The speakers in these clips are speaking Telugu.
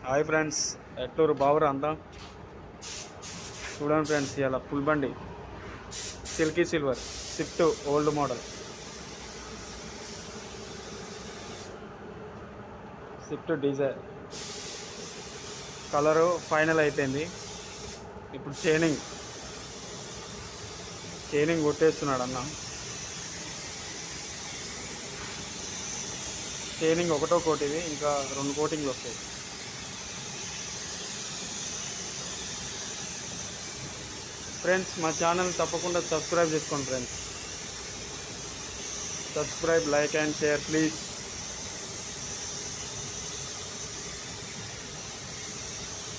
హాయ్ ఫ్రెండ్స్, ఎట్టూరు బావురా అంతా. చూడండి ఫ్రెండ్స్, ఇలా ఫుల్ బండి silky silver Swift old model. Swift Dzire colour final అయిపోయింది. ఇప్పుడు చైనింగ్ కొట్టేస్తున్నాడు అన్న. చైనింగ్ ఒకటో కోటిది, ఇంకా 2 కోటింగ్లు వస్తాయి. ఫ్రెండ్స్, మా ఛానల్ తప్పకుండా సబ్స్క్రైబ్ చేసుకోండి friends. Subscribe, like and share please.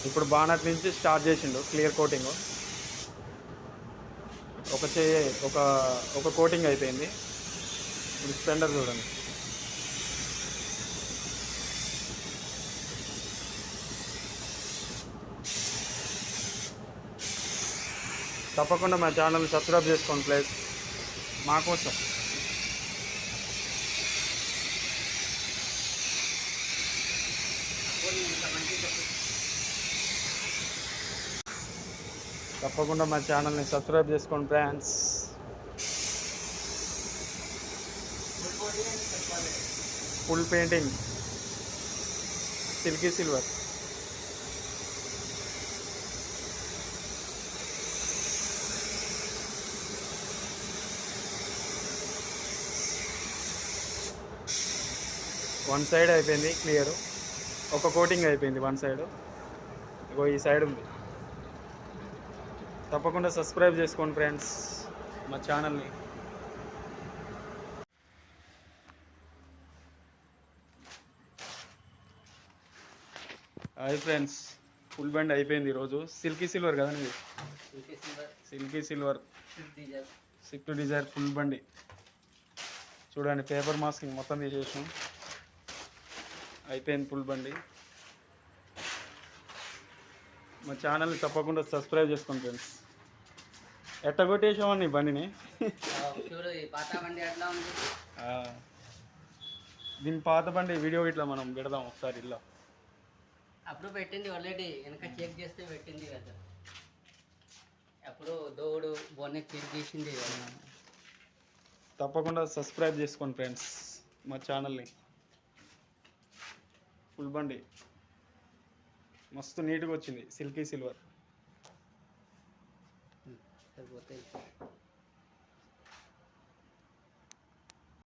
ఇప్పుడు బానట్ నుంచి స్టార్ట్ చేసిండు క్లియర్ కోటింగ్. ఒక కోటింగ్ అయిపోయింది. ఇప్పుడు స్పెండర్ చూడండి. తప్పకుండా మా ఛానల్ని సబ్స్క్రైబ్ చేసుకోండి ప్లీజ్, మా కోసం. తప్పకుండా మా ఛానల్ని సబ్స్క్రైబ్ చేసుకోండి friends. Full painting silky silver. One side అయిపోయింది క్లియర్, ఒక కోటింగ్ అయిపోయింది వన్ సైడ్. ఇగో ఈ సైడ్ ఉంది. తప్పకుండా సబ్స్క్రైబ్ చేసుకోండి ఫ్రెండ్స్ మా ఛానల్ని. హాయ్ ఫ్రెండ్స్, ఫుల్ బండ్ అయిపోయింది ఈరోజు. సిల్కీ సిల్వర్ కదండి, silky silver Swift Dzire full బండి. చూడండి, పేపర్ మాస్కింగ్ మొత్తం తీసేసాం. అయిపోయింది ఫుల్ బండి. మా ఛానల్ని తప్పకుండా సబ్స్క్రైబ్ చేసుకోండి ఫ్రెండ్స్. ఎట్ట కొట్టేసామని ఈ బండిని. దీని పాత బండి వీడియో ఇట్లా మనం పెడదాం ఒకసారి. ఇలా అప్పుడు పెట్టింది ఆల్రెడీ, వెనక చెక్ చేస్తే పెట్టింది కదా. అప్పుడు దోడు బొన్నే చెక్ చేసింది. తప్పకుండా సబ్స్క్రైబ్ చేసుకోండి ఫ్రెండ్స్ మా ఛానల్ని. ఫుల్ బండి మస్తు నీట్గా వచ్చింది, సిల్కీ సిల్వర్. సరిపోతాయి.